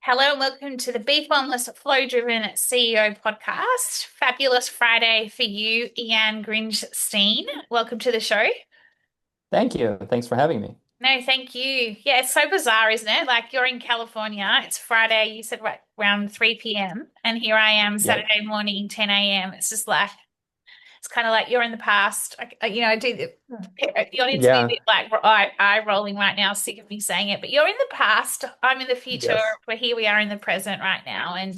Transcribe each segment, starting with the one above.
Hello and welcome to the Be Formless Flow Driven CEO podcast. Fabulous Friday for you, Yan Grinshtein. Welcome to the show. Thank you. Thanks for having me. No, thank you. Yeah, it's so bizarre, isn't it? Like you're in California, it's Friday, you said right around 3 p.m. And here I am Yep. Saturday morning, 10 a.m. It's just like it's kind of like you're in the past. I do the audience will be a Yeah. bit like eye rolling right now, sick of me saying it. But you're in the past. I'm in the future. Yes. We're here. We are in the present right now, and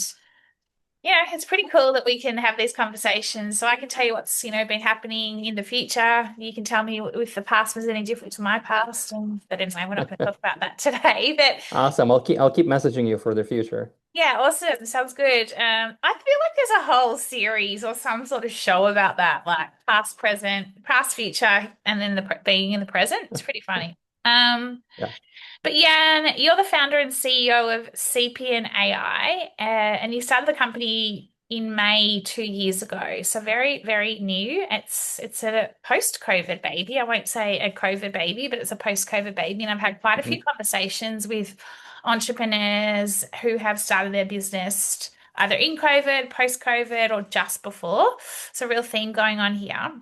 yeah, it's pretty cool that we can have these conversations. So I can tell you what's been happening in the future. You can tell me if the past was any different to my past. But anyway, we're not going to talk about that today. But Awesome. I'll keep messaging you for the future. yeah, awesome. Sounds good. I feel like there's a whole series or some sort of show about that, like past, present, past, future, and then being in the present. It's pretty funny. Um, Yeah. but Jan, you're the founder and CEO of Cepien AI, and you started the company in May 2 years ago. So very, very new. It's a post-COVID baby. I won't say a COVID baby, but it's a post-COVID baby. And I've had quite a few Mhm. conversations with entrepreneurs who have started their business either in COVID, post-COVID, or just before. It's a real theme going on here.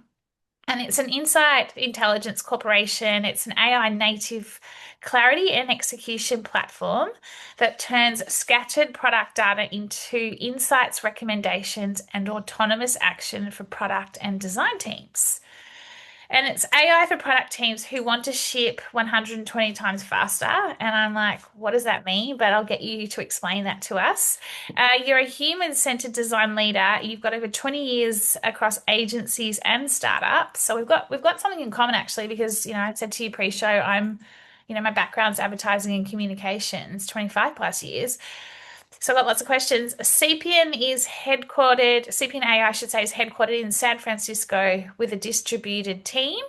And it's an insight intelligence corporation. It's an AI native clarity and execution platform that turns scattered product data into insights, recommendations, and autonomous action for product and design teams. And it's AI for product teams who want to ship 120 times faster. And I'm like, what does that mean? But I'll get you to explain that to us. You're a human-centered design leader. You've got over 20 years across agencies and startups. So we've got something in common actually, because I said to you pre-show, my background's advertising and communications, 25 plus years. So I've got lots of questions. Cepien AI, I should say, is headquartered in San Francisco with a distributed team.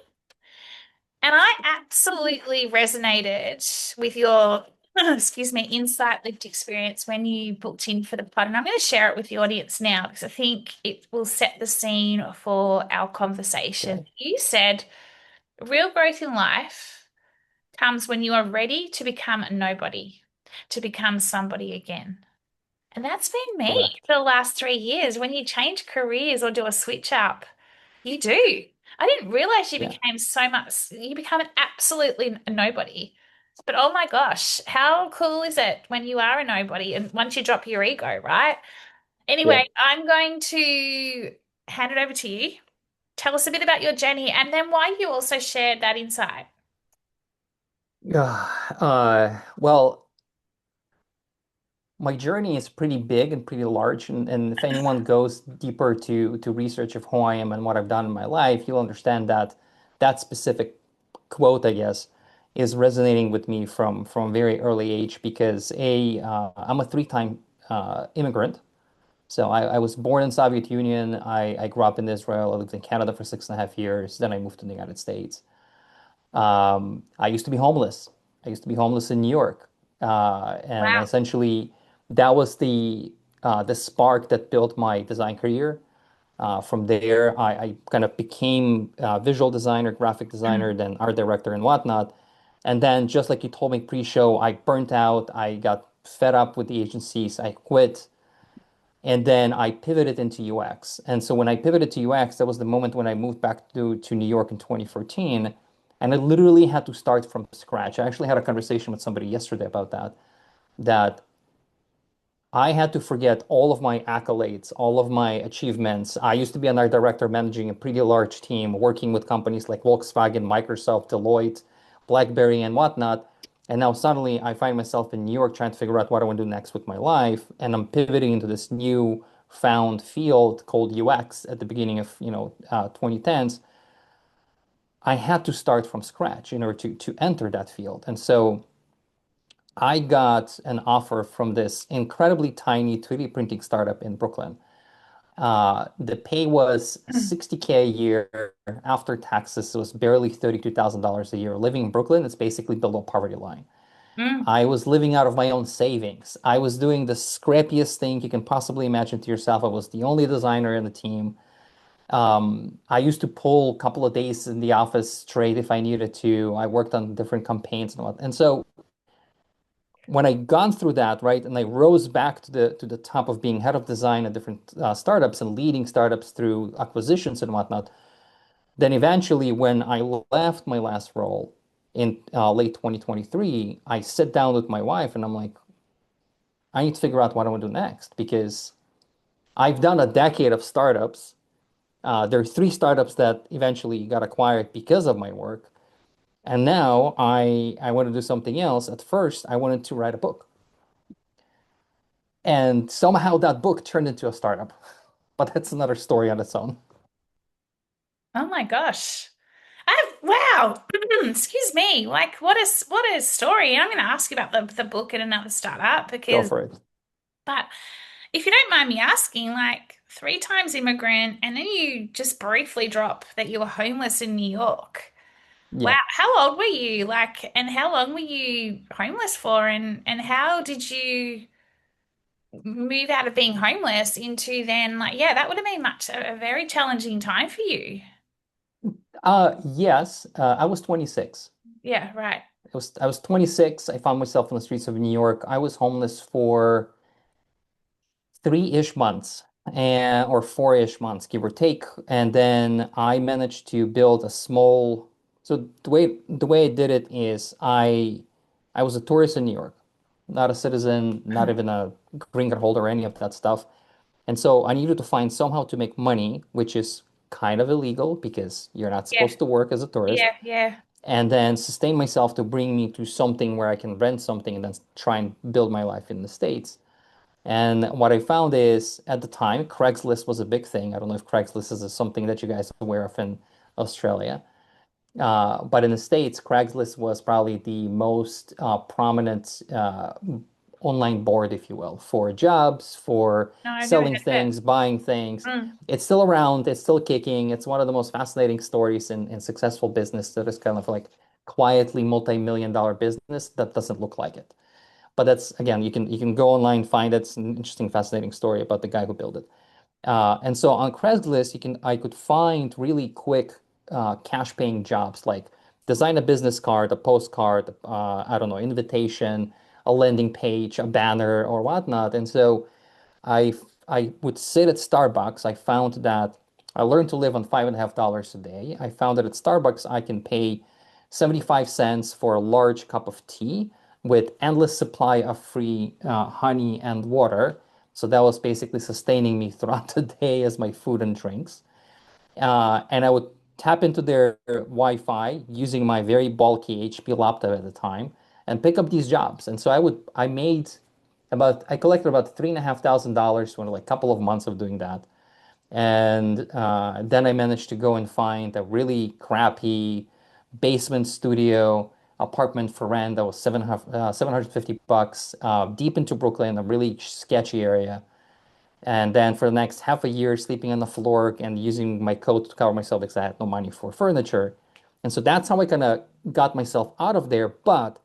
And I absolutely resonated with your, excuse me, insight lived experience when you booked in for the pod. And I'm going to share it with the audience now because I think it will set the scene for our conversation. Okay. You said real growth in life comes when you are ready to become a nobody, to become somebody again. And that's been me Correct. for the last 3 years. When you change careers or do a switch up, you do. I didn't realize Yeah. you become an absolutely nobody. But oh my gosh, how cool is it when you are a nobody and once you drop your ego, right? Anyway, Yeah. I'm going to hand it over to you. Tell us a bit about your journey and then why you also shared that insight. Yeah. Well, my journey is pretty big and pretty large, and if anyone goes deeper to research of who I am and what I've done in my life, you'll understand that that specific quote, I guess, is resonating with me from a very early age because I'm a three-time immigrant. So I was born in Soviet Union. I grew up in Israel. I lived in Canada for 6.5 years. Then I moved to the United States. I used to be homeless. I used to be homeless in New York, and Wow. essentially that was the spark that built my design career. From there, I kind of became a visual designer, graphic designer, then art director and whatnot. And then, just like you told me pre-show, I burnt out. I got fed up with the agencies. I quit. And then I pivoted into UX. And so when I pivoted to UX, that was the moment when I moved back to New York in 2014. And I literally had to start from scratch. I actually had a conversation with somebody yesterday about that I had to forget all of my accolades, all of my achievements. I used to be an art director managing a pretty large team, working with companies like Volkswagen, Microsoft, Deloitte, BlackBerry, and whatnot. And now suddenly I find myself in New York trying to figure out what I want to do next with my life. And I'm pivoting into this new found field called UX at the beginning of, 2010s. I had to start from scratch in order to enter that field. And so I got an offer from this incredibly tiny 3D printing startup in Brooklyn. The pay was 60K a year after taxes. It was barely $32,000 a year. Living in Brooklyn, it's basically below poverty line. Mm. I was living out of my own savings. I was doing the scrappiest thing you can possibly imagine to yourself. I was the only designer in the team. I used to pull a couple of days in the office straight if I needed to. I worked on different campaigns and what. And so when I gone through that, right, and I rose back to the top of being head of design at different startups and leading startups through acquisitions and whatnot, then eventually, when I left my last role in late 2023, I sit down with my wife and I'm like, I need to figure out what I want to do next because I've done a decade of startups. There are three startups that eventually got acquired because of my work. And now I want to do something else. At first, I wanted to write a book. And somehow that book turned into a startup. But that's another story on its own. Oh my gosh. Wow. Excuse me. Like what a story. I'm going to ask you about the book and another startup Go because for it. but if you don't mind me asking, like three times immigrant and then you just briefly drop that you were homeless in New York. Wow. Yeah. How old were you? Like and how long were you homeless for and how did you move out of being homeless into then like yeah, that would have been much a very challenging time for you. Yes, I was 26. Yeah, right. I was 26. I found myself on the streets of New York. I was homeless for 3-ish months and or 4-ish months, give or take. And then I managed to build a small. So the way I did it is I was a tourist in New York, not a citizen, not even a green card holder or any of that stuff. And so I needed to find somehow to make money, which is kind of illegal because you're not Yeah, supposed to work as a tourist, yeah, yeah. and then sustain myself to bring me to something where I can rent something and then try and build my life in the States. And what I found is at the time, Craigslist was a big thing. I don't know if Craigslist is something that you guys are aware of in Australia. But in the States, Craigslist was probably the most prominent online board, if you will, for jobs, for No, I've never selling heard of it. things, buying things. Mm. It's still around, it's still kicking. It's one of the most fascinating stories in successful business that is kind of like quietly multi-million dollar business that doesn't look like it. But that's again, you can go online, find it. It's an interesting, fascinating story about the guy who built it. And so on Craigslist, I could find really quick cash paying jobs like design a business card, a postcard, I don't know, invitation, a landing page, a banner or whatnot. And so I I would sit at Starbucks. I found that I learned to live on $5.50 a day. I found that at Starbucks I can pay 75 cents for a large cup of tea with endless supply of free honey and water. So that was basically sustaining me throughout the day as my food and drinks. And I would tap into their Wi-Fi using my very bulky HP laptop at the time and pick up these jobs. And so I collected about $3,500 for like a couple of months of doing that. And then I managed to go and find a really crappy basement studio apartment for rent that was 750 bucks, deep into Brooklyn, a really sketchy area. And then for the next half a year, sleeping on the floor and using my coat to cover myself because I had no money for furniture. And so that's how I kind of got myself out of there. But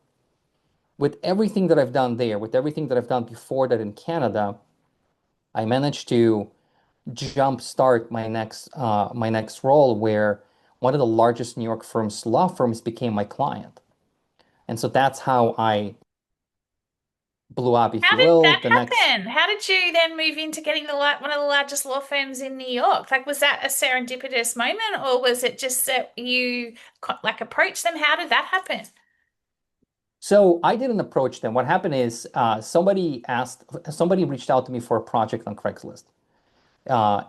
with everything that I've done there, with everything that I've done before that in Canada, I managed to jumpstart my next role where one of the largest New York law firms became my client. And so that's how I blew up, if How you did will. that The next happen? How did you then move into getting one of the largest law firms in New York? Like, was that a serendipitous moment, or was it just that you like approached them? How did that happen? So I didn't approach them. What happened is somebody reached out to me for a project on Craigslist.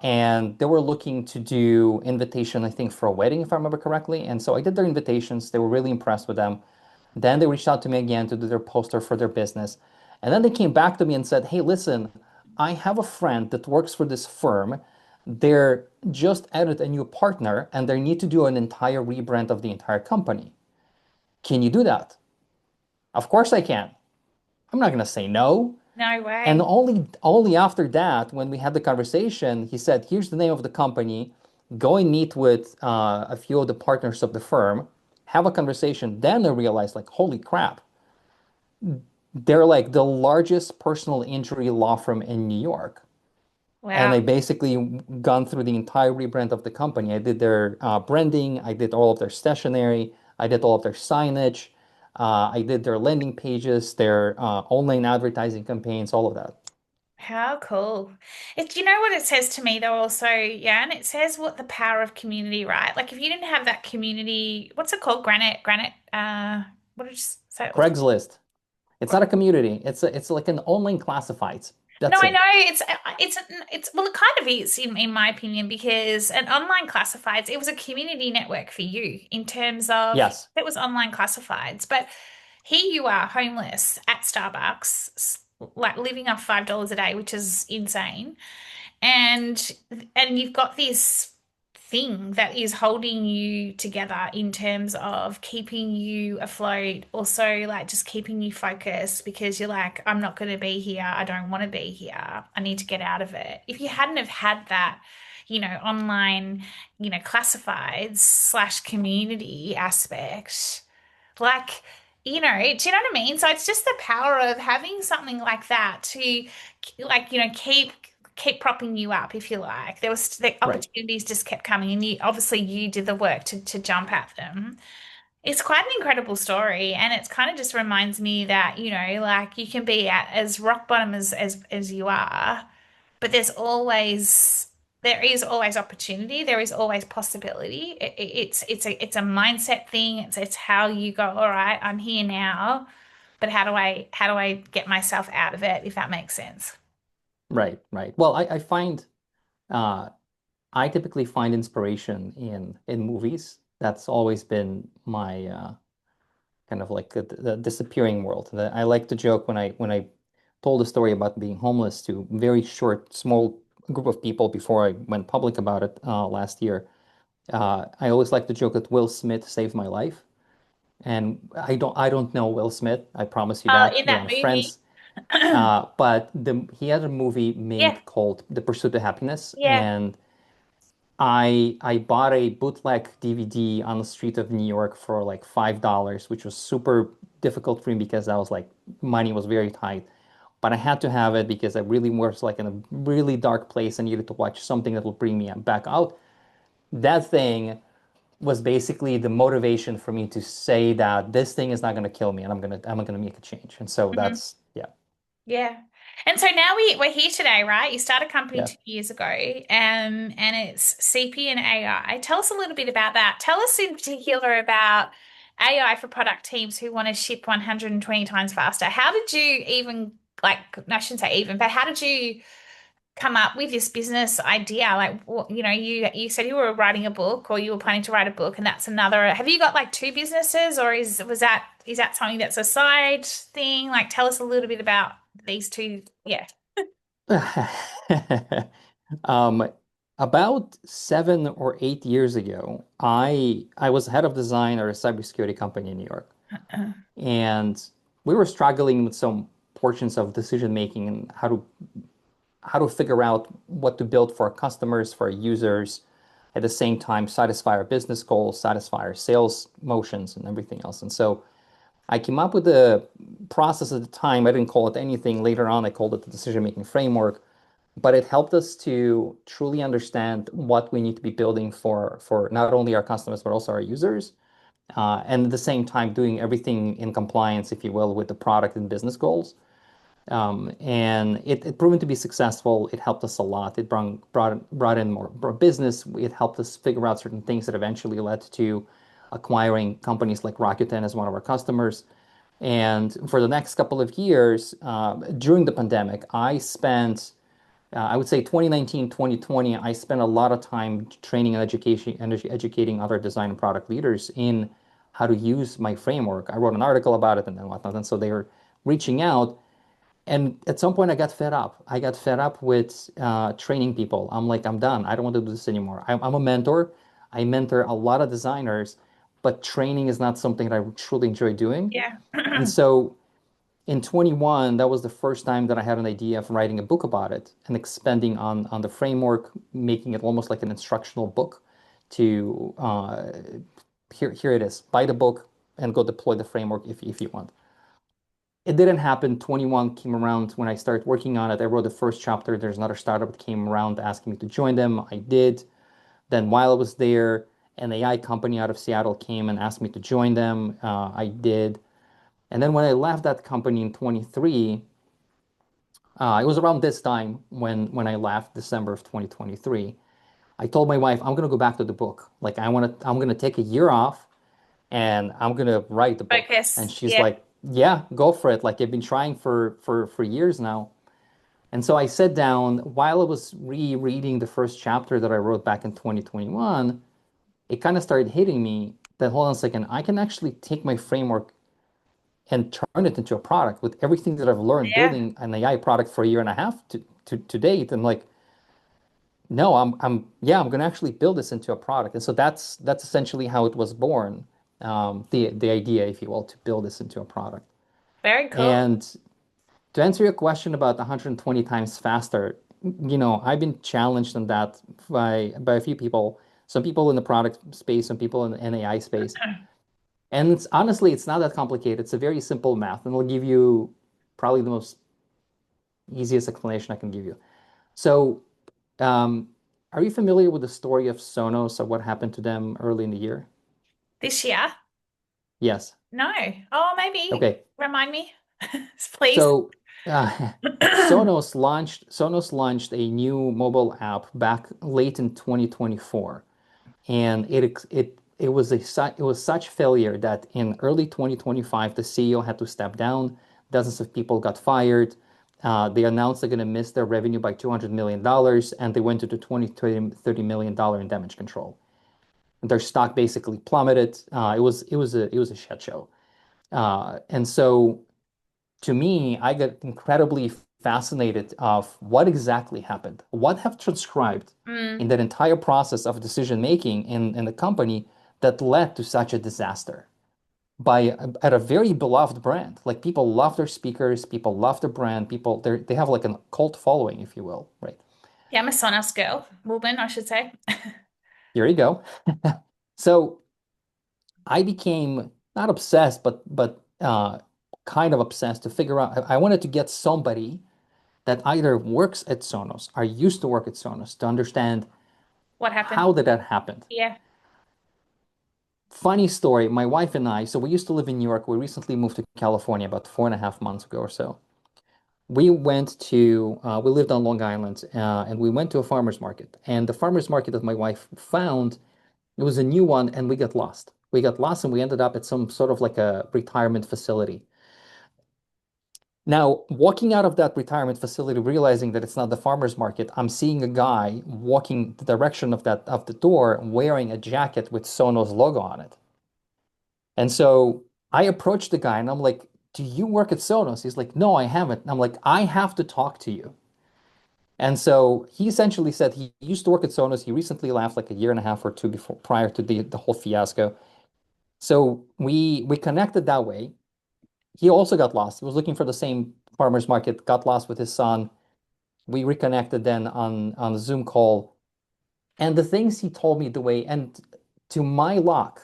And they were looking to do invitation, I think, for a wedding, if I remember correctly. And so I did their invitations. They were really impressed with them. Then they reached out to me again to do their poster for their business. And then they came back to me and said, hey, listen, I have a friend that works for this firm. They're just added a new partner and they need to do an entire rebrand of the entire company. Can you do that? Of course I can. I'm not going to say no. No And way. only after that, when we had the conversation, he said, "Here's the name of the company. Go and meet with a few of the partners of the firm. Have a conversation." Then I realized, like, holy crap, they're like the largest personal injury law firm in New York. And Wow. I basically gone through the entire rebrand of the company. I did their branding, I did all of their stationery, I did all of their signage. I did their landing pages, their online advertising campaigns, all of that. How cool. You know what it says to me though also, Jan? It says what the power of community, right? Like if you didn't have that community, what's it called? What did you say it was? Craigslist. It's not a community. It's like an online classifieds. No, That's I know it. it's well, it kind of is in my opinion because an online classifieds it was a community network for you in terms of Yes. it was online classifieds, but here you are homeless at Starbucks, like living off $5 a day, which is insane, and you've got this thing that is holding you together in terms of keeping you afloat, also like just keeping you focused because you're like, I'm not going to be here. I don't want to be here. I need to get out of it. If you hadn't have had that, online, classifieds slash community aspect, like, do you know what I mean? So it's just the power of having something like that to like, keep propping you up if you like. The Right. opportunities just kept coming and you did the work to jump at them. It's quite an incredible story and it's kind of just reminds me that, like you can be at as rock bottom as you are, but there is always opportunity. There is always possibility. It's a mindset thing. It's how you go, all right, I'm here now, but how do I get myself out of it, if that makes sense? Right. Right. Well, I find uh, I typically find inspiration in movies. That's always been my kind of like the disappearing world. I like to joke when I told a story about being homeless to a very short, small group of people before I went public about it last year. I always like to joke that Will Smith saved my life, and I don't know Will Smith. I promise you that In we're that not movie. friends. But he had a movie Yeah, made called The Pursuit of Happiness, yeah. and I bought a bootleg DVD on the street of New York for like $5, which was super difficult for me because I was like money was very tight. But I had to have it because I really was like in a really dark place. I needed to watch something that would bring me back out. That thing was basically the motivation for me to say that this thing is not going to kill me and I'm gonna make a change. And so Mhm. that's yeah. Yeah. And so now we're here today, right? You started a company Yeah. 2 years ago, and it's Cepien AI. Tell us a little bit about that. Tell us in particular about AI for product teams who want to ship 120 times faster. How did you even, like, no, I shouldn't say even, but how did you come up with this business idea? Like, you said you were writing a book or you were planning to write a book, and that's another. Have you got like two businesses, or is that something that's a side thing? Like, tell us a little bit about these two. Yeah. Um, about 7 or 8 years ago, I was head of design at a cybersecurity company in New York, and we were struggling with some portions of decision making and how to figure out what to build for our customers, for our users, at the same time satisfy our business goals, satisfy our sales motions, and everything else. And so I came up with a process at the time. I didn't call it anything. Later on, I called it the decision-making framework, but it helped us to truly understand what we need to be building for not only our customers but also our users, and at the same time doing everything in compliance, if you will, with the product and business goals. And it proven to be successful. It helped us a lot. It brought in more business. It helped us figure out certain things that eventually led to acquiring companies like Rakuten as one of our customers. And for the next couple of years, during the pandemic, I would say 2019, 2020, I spent a lot of time training and educating other design and product leaders in how to use my framework. I wrote an article about it and then whatnot. And so they were reaching out. And at some point, I got fed up. I got fed up with training people. I'm like, I'm done. I don't want to do this anymore. I'm a mentor. I mentor a lot of designers, but training is not something that I truly enjoy doing. Yeah. And so in 21, that was the first time that I had an idea of writing a book about it and expanding on the framework, making it almost like an instructional book to here it is. Buy the book and go deploy the framework if you want. It didn't happen. 21 came around when I started working on it. I wrote the first chapter. There's another startup that came around asking me to join them. I did. Then while I was there, an AI company out of Seattle came and asked me to join them. I did. And then when I left that company in 23, it was around this time when I left, December of 2023. I told my wife, I'm gonna go back to the book. Like I'm gonna take a year off and I'm gonna write the book. And Focus. she's Yeah. like, yeah, go for it. Like I've been trying for years now. And so I sat down while I was rereading the first chapter that I wrote back in 2021. It kind of started hitting me that hold on a second, I can actually take my framework and turn it into a product with everything that I've learned Yeah. building an AI product for a year and a half to date. And like, no, yeah, I'm gonna actually build this into a product. And so that's essentially how it was born. The idea, if you will, to build this into a product. Very cool. And to answer your question about 120 times faster, I've been challenged on that by a few people. Some people in the product space, some people in the AI space. And it's honestly, it's not that complicated. It's a very simple math, and I'll give you probably the most easiest explanation I can give you. So, um, are you familiar with the story of Sonos or what happened to them early in the year? This year? Yes. No. Oh, maybe. Okay. Remind me, please. So, Sonos launched a new mobile app back late in 2024, and it was such failure that in early 2025 the CEO had to step down. Dozens of people got fired. They announced they're going to miss their revenue by $200 million, and they went into 20 30 million dollar in damage control. Their stock basically plummeted. It was a shit show. And so to me, I got incredibly fascinated of what exactly happened. What have transcribed in Mm. that entire process of decision making in the company that led to such a disaster by at a very beloved brand. Like people love their speakers, people love the brand, they have like a cult following, if you will, right? Yeah, I'm a Sonos girl. Woman, I should say. Here you go. So I became not obsessed, but kind of obsessed to figure out. I wanted to get somebody that either works at Sonos or used to work at Sonos to understand What happened? how did that happen. Yeah. Funny story, my wife and I, so we used to live in New York. We recently moved to California about 4.5 months ago or so. We lived on Long Island, and we went to a farmer's market. And the farmer's market that my wife found, it was a new one, and we got lost. We got lost and we ended up at some sort of like a retirement facility. Now, walking out of that retirement facility, realizing that it's not the farmer's market, I'm seeing a guy walking the direction of the door wearing a jacket with Sonos logo on it. And so I approached the guy and I'm like, "Do you work at Sonos?" He's like, "No, I haven't." And I'm like, "I have to talk to you." And so he essentially said he used to work at Sonos. He recently left like a year and a half or two before prior to the whole fiasco. So we connected that way. He also got lost. He was looking for the same farmer's market, got lost with his son. We reconnected then on a Zoom call. And the things he told me the way, and to my luck,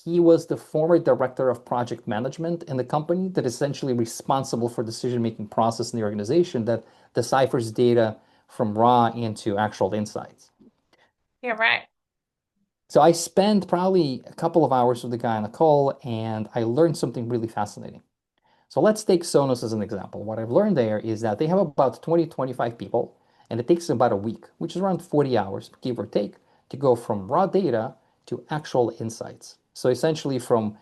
he was the former director of project management in the company that is essentially responsible for decision-making process in the organization that deciphers data from raw into actual insights. Yeah, right. So I spent probably a couple of hours with the guy on a call and I learned something really fascinating. So let's take Sonos as an example. What I've learned there is that they have about 20, 25 people, and it takes about a week, which is around 40 hours, give or take, to go from raw data to actual insights. So essentially from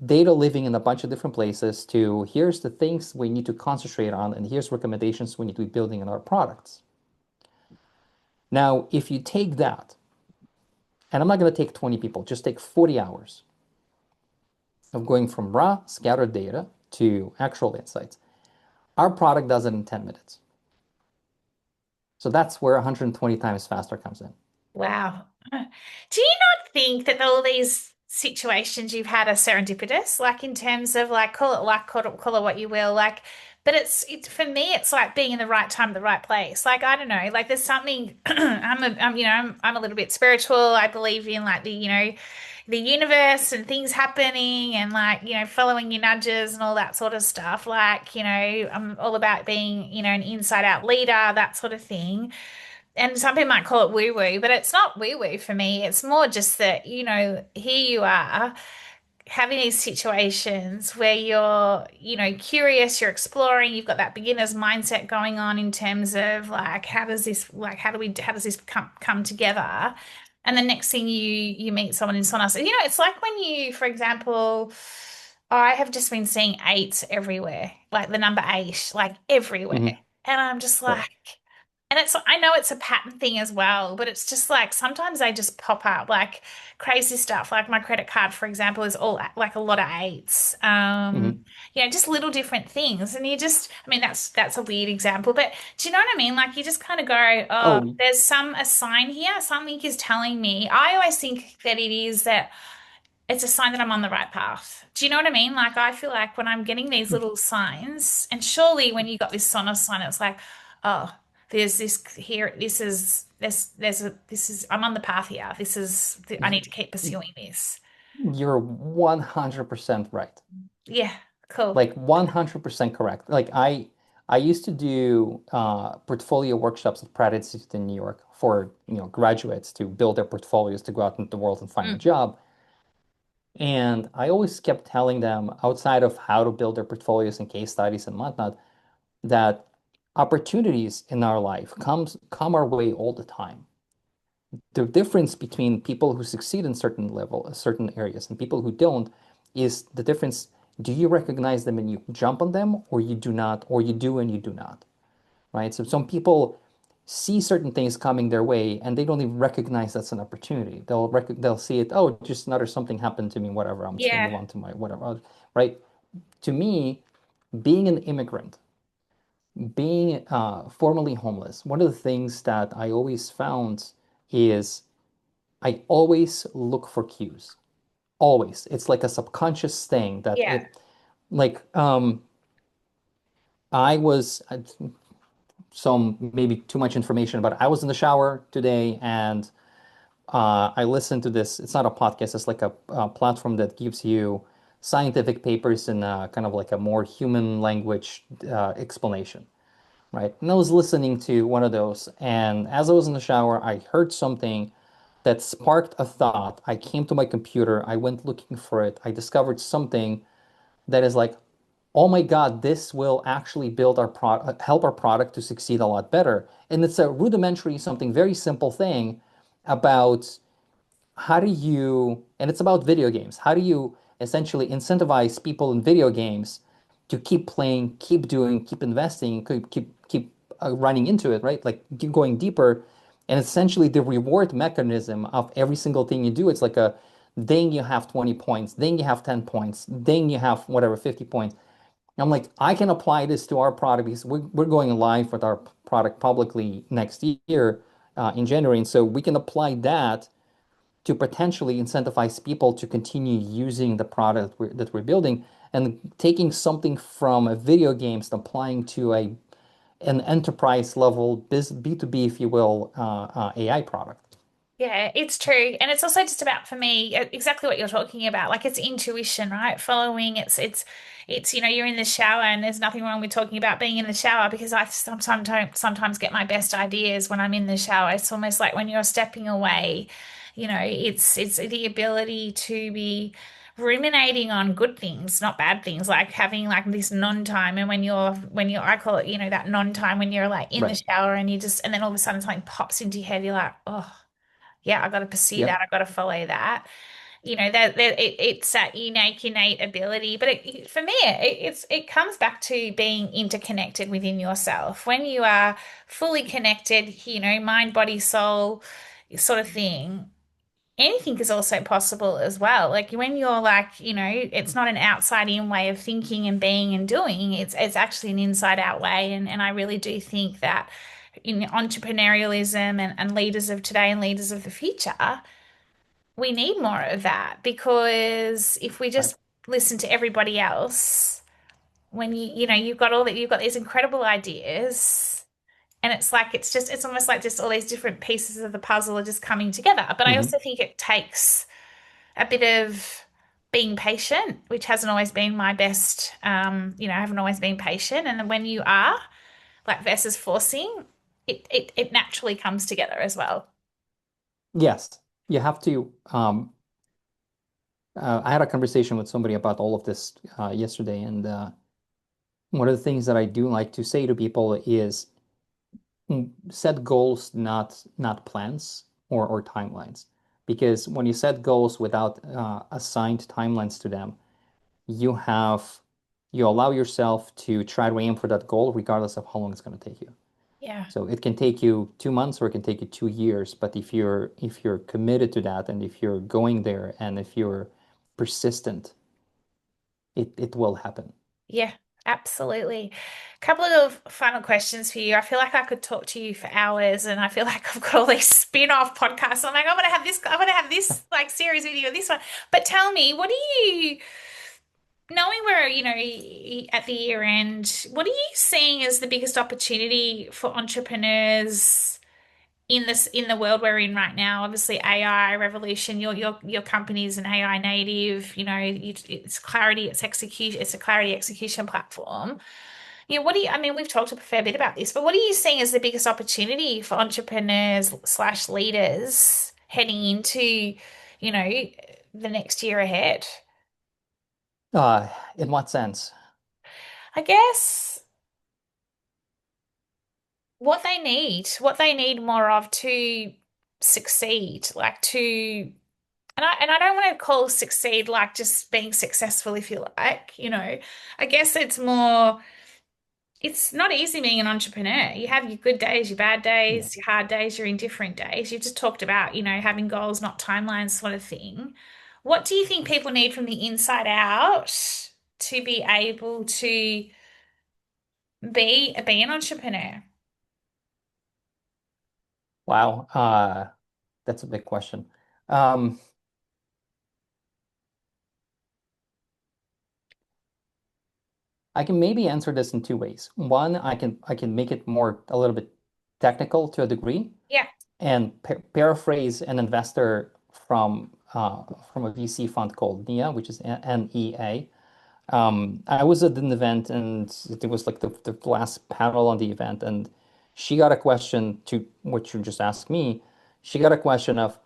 data living in a bunch of different places to here's the things we need to concentrate on, and here's recommendations we need to be building in our products. Now, if you take that, and I'm not going to take 20 people, just take 40 hours of going from raw scattered data to actual insights. Our product does it in 10 minutes. So that's where 120 times faster comes in. Wow. Do you not think that all these situations you've had are serendipitous? Like in terms of like call it luck, call it what you will, like, but it's for me, it's like being in the right time, the right place. Like I don't know, like there's something I'm a little bit spiritual. I believe in like the universe and things happening and like, following your nudges and all that sort of stuff. Like, I'm all about being, an inside out leader, that sort of thing. And some people might call it woo woo, but it's not woo woo for me. It's more just that, here you are. having these situations where you're, curious, you're exploring, you've got that beginner's mindset going on in terms of like, how does this come together? And the next thing you meet someone in Sonos, it's like when you, for example, I have just been seeing eights everywhere, like the number eight, like everywhere. Hmm. And I'm just Right. like, and I know it's a pattern thing as well, but it's just like sometimes they just pop up like crazy stuff. Like my credit card, for example, is all like a lot of eights. Hmm. Just little different things. And I mean, that's a weird example, but do you know what I mean? Like you just kind of go, oh, Oh, there's a sign here. Something is telling me. I always think that it's a sign that I'm on the right path. Do you know what I mean? Like I feel like when I'm getting these little signs, and surely when you got this Sonos sign, it's like, oh, there's this here. This is I'm on the path here. I need to keep pursuing this. you're 100% right. Yeah, cool. Like 100% correct. Like I used to do portfolio workshops at Pratt Institute in New York for, graduates to build their portfolios to go out into the world and find a Mm, job. And I always kept telling them, outside of how to build their portfolios and case studies and whatnot, that opportunities in our life come our way all the time. The difference between people who succeed in certain areas, and people who don't is the difference. Do you recognize them and you jump on them, or you do not, or you do and you do not, right? So some people see certain things coming their way and they don't even recognize that's an opportunity. They'll see it, oh, just another something happened to me, whatever. I'm just gonna move yeah, on to my whatever, right? To me, being an immigrant, being formerly homeless, one of the things that I always found is I always look for cues. Always. It's like a subconscious thing that yeah, like, I was, some maybe too much information, but I was in the shower today and I listened to this. It's not a podcast, it's like a platform that gives you scientific papers in kind of like a more human language explanation, right? And I was listening to one of those, and as I was in the shower, I heard something that sparked a thought. I came to my computer, I went looking for it, I discovered something that is like, oh my God, this will actually build our product, help our product to succeed a lot better. And it's a rudimentary, something very simple thing about how do you, and it's about video games. How do you essentially incentivize people in video games to keep playing, keep doing, keep investing, keep running into it, right? Like keep going deeper. And essentially the reward mechanism of every single thing you do, it's like a then you have 20 points, then you have 10 points, then you have whatever, 50 points. I'm like, I can apply this to our product because we're going live with our product publicly next year in January. And so we can apply that to potentially incentivize people to continue using the product that we're building and taking something from a video games and applying to an enterprise level B2B, if you will, AI product. yeah, it's true. And it's also just about for me exactly what you're talking about. Like it's intuition, right? Following it's you're in the shower and there's nothing wrong with talking about being in the shower because I sometimes get my best ideas when I'm in the shower. It's almost like when you're stepping away, it's the ability to be ruminating on good things, not bad things, like having like this non-time. And when you're I call it, that non-time when you're like in the Right. shower and and then all of a sudden something pops into your head, you're like, oh yeah, I got to pursue that. Yep. I got to follow that. It's that innate ability. But for me, it comes back to being interconnected within yourself. When you are fully connected, mind, body, soul, sort of thing. Anything is also possible as well. Like when you're like, it's not an outside in way of thinking and being and doing. It's actually an inside out way. And I really do think that in entrepreneurialism and leaders of today and leaders of the future, we need more of that because if we Right. just listen to everybody else, when you've got these incredible ideas and it's almost like just all these different pieces of the puzzle are just coming together. But I Hmm. also think it takes a bit of being patient, which hasn't always been my best. I haven't always been patient. And then when you are, like versus forcing, it naturally comes together as well. Yes. You have to. I had a conversation with somebody about all of this yesterday, and one of the things that I do like to say to people is set goals, not plans or timelines. Because when you set goals without assigned timelines to them, you have you allow yourself to try to aim for that goal regardless of how long it's going to take you. Yeah. So it can take you 2 months or it can take you 2 years, but if you're committed to that and if you're going there and if you're persistent, it will happen. Yeah, absolutely. Couple of final questions for you. I feel like I could talk to you for hours, and I feel like I've got all these spin-off podcasts. I'm like, I want to have this like series with you and this one. But tell me, what do you, knowing we're, at the year end, what are you seeing as the biggest opportunity for entrepreneurs in the world we're in right now? Obviously, AI revolution. Your company's an AI native. It's clarity. It's execution. It's a clarity execution platform. Yeah, what do you, I mean, we've talked a fair bit about this, but what are you seeing as the biggest opportunity for entrepreneurs slash leaders heading into, the next year ahead? In what sense? I guess what they need more of to succeed, like to, and I don't want to call succeed like just being successful, if you like, I guess it's more. It's not easy being an entrepreneur. You have your good days, your bad Yeah. days, your hard days, your indifferent days. You've just talked about, having goals, not timelines, sort of thing. What do you think people need from the inside out to be able to be an entrepreneur? Wow. That's a big question. Um, I can maybe answer this in two ways. One, I can make it more a little bit technical to a degree Yeah, and paraphrase an investor from a VC fund called NEA, which is NEA. I was at an event and it was like the last panel on the event, and she got a question to what you just asked me. She got a question of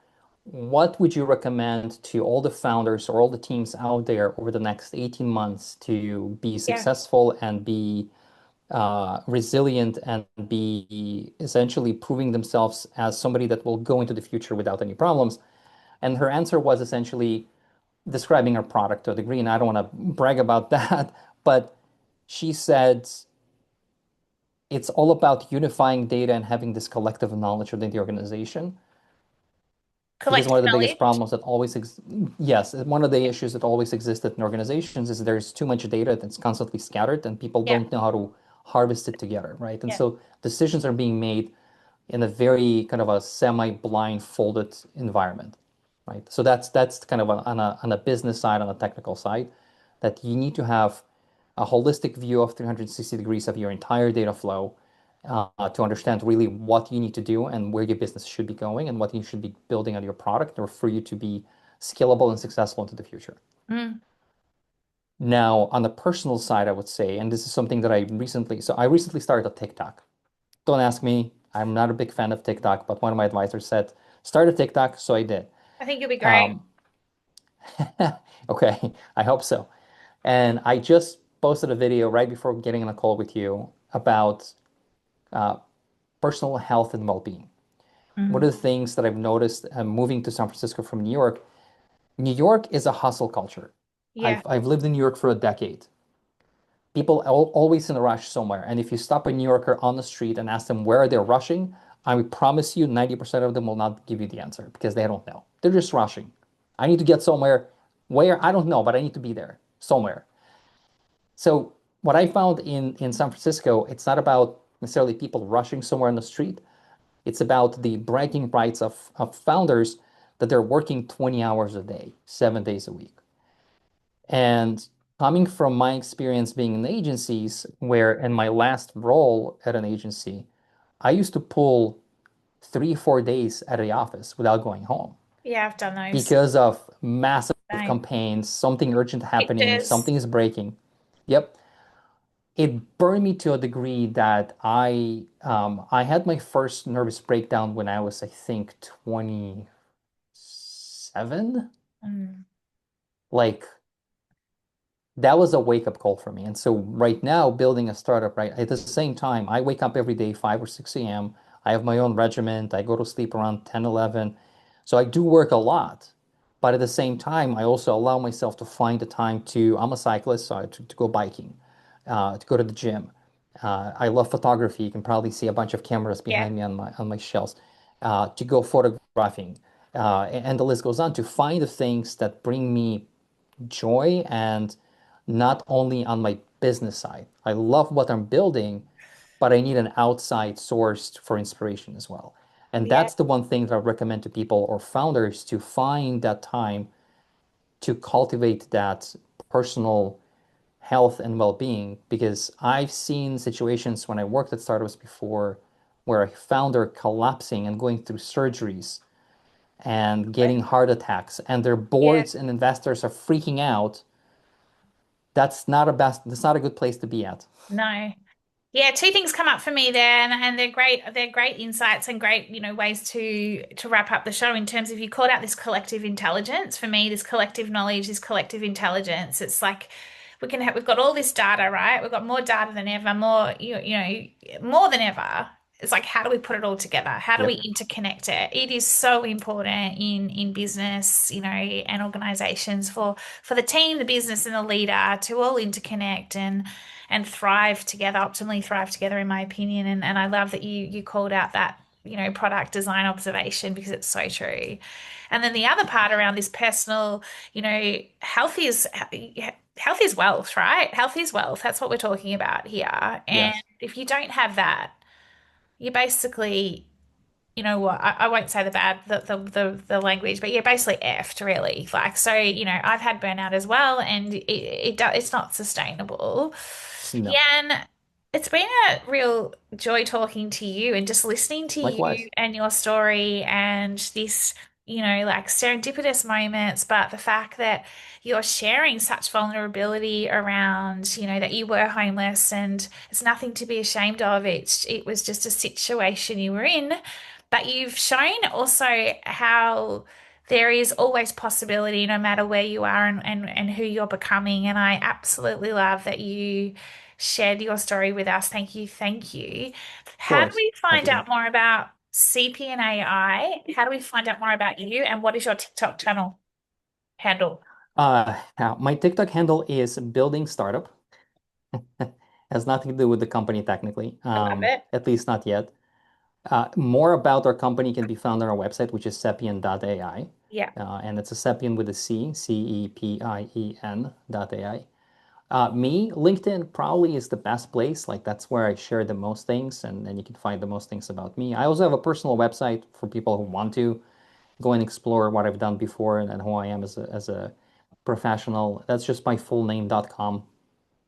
what would you recommend to all the founders or all the teams out there over the next 18 months to be yeah. successful and be resilient and be essentially proving themselves as somebody that will go into the future without any problems. And her answer was essentially describing her product to a degree. And I don't want to brag about that, but she said it's all about unifying data and having this collective knowledge within the organization. Because one Collective of the biggest knowledge. problems that always ex yes, one of the issues that always existed in organizations is there's too much data that's constantly scattered and people Yeah, don't know how to harvest it together, right? And yeah. so decisions are being made in a very kind of a semi-blindfolded environment, right? So that's kind of on a business side, on a technical side, that you need to have a holistic view of 360 degrees of your entire data flow to understand really what you need to do and where your business should be going and what you should be building on your product or for you to be scalable and successful into the future. Mm, Now, on the personal side, I would say, and this is something that I recently started a TikTok. Don't ask me. I'm not a big fan of TikTok, but one of my advisors said, start a TikTok, so I did. I think you'll be great. Um, okay, I hope so. And I just posted a video right before getting on a call with you about uh, personal health and well-being. One Mm, of the things that I've noticed moving to San Francisco from New York, New York is a hustle culture. yeah, I've lived in New York for a decade. People are always in a rush somewhere. And if you stop a New Yorker on the street and ask them where they're rushing, I promise you 90% of them will not give you the answer because they don't know. They're just rushing. I need to get somewhere. Where? I don't know, but I need to be there somewhere. So what I found in San Francisco, it's not about necessarily people rushing somewhere on the street. It's about the bragging rights of founders that they're working 20 hours a day, 7 days a week. And coming from my experience being in agencies, where in my last role at an agency, I used to pull 3, 4 days at the office without going home yeah. I've done those. because of massive Same. campaigns, something urgent happening, Pictures. something is breaking. Yep. It burned me to a degree that I had my first nervous breakdown when I was, I think, 27. Mm. like that was a wake-up call for me. And so right now, building a startup, right, at the same time, I wake up every day, 5 or 6 a.m. I have my own regiment. I go to sleep around 10, 11. So I do work a lot. But at the same time, I also allow myself to find the time to, I'm a cyclist, so to go biking, to go to the gym. I love photography. You can probably see a bunch of cameras Yeah. behind me on my shelves, to go photographing. And the list goes on to find the things that bring me joy and not only on my business side. I love what I'm building, but I need an outside source for inspiration as well. And Yeah. that's the one thing that I recommend to people or founders to find that time to cultivate that personal health and well-being because I've seen situations when I worked at startups before where a founder collapsing and going through surgeries and getting heart attacks and their Yeah. boards and investors are freaking out. That's not a good place to be at. No. Yeah, two things come up for me there, and they're great. They're great insights and great, ways to wrap up the show in terms of you called out this collective intelligence. For me, this collective knowledge, this collective intelligence. It's like we've got all this data, right? We've got more data than ever, more more than ever. It's like how do we put it all together? How do we Yep, interconnect it? It is so important in business, and organizations for the team, the business, and the leader to all interconnect and thrive together, optimally thrive together, in my opinion. And I love that you called out that, product design observation because it's so true. And then the other part around this personal, health is wealth, right? Health is wealth. That's what we're talking about here. And yes, if you don't have that, you basically, what, I won't say the bad the language, but you're basically effed really. Like so, I've had burnout as well, and it's not sustainable. no, Yan, it's been a real joy talking to you and just listening to you likewise, and your story and this, like serendipitous moments, but the fact that you're sharing such vulnerability around, that you were homeless and it's nothing to be ashamed of. It was just a situation you were in. But you've shown also how there is always possibility no matter where you are and who you're becoming. And I absolutely love that you shared your story with us. Thank you. Thank you. of How do course, we happy find to. out more about Cepien AI? How do we find out more about you? And what is your TikTok channel handle? Now my TikTok handle is building startup. Has nothing to do with the company technically, I love it. at least not yet. More about our company can be found on our website, which is cepien.ai. Yeah. And it's a Cepien with a C, Cepien dot AI. Me, LinkedIn probably is the best place. Like that's where I share the most things, and you can find the most things about me. I also have a personal website for people who want to go and explore what I've done before and who I am as a professional. That's just my full name.com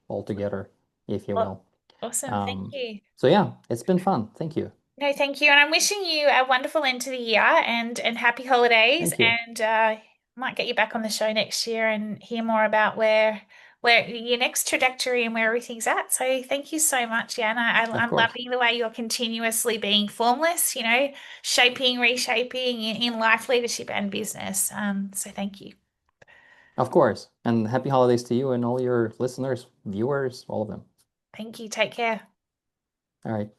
altogether, if you Well, will. awesome. Thank Um, you. so yeah, it's been fun. Thank you. No, thank you. And I'm wishing you a wonderful end to the year and happy holidays. Thank you. And might get you back on the show next year and hear more about where your next trajectory and where everything's at. So thank you so much, Jan. Of I'm course. loving the way you're continuously being formless, shaping, reshaping in life, leadership, and business. So thank you. Of course. And happy holidays to you and all your listeners, viewers, all of them. Thank you. Take care. All right.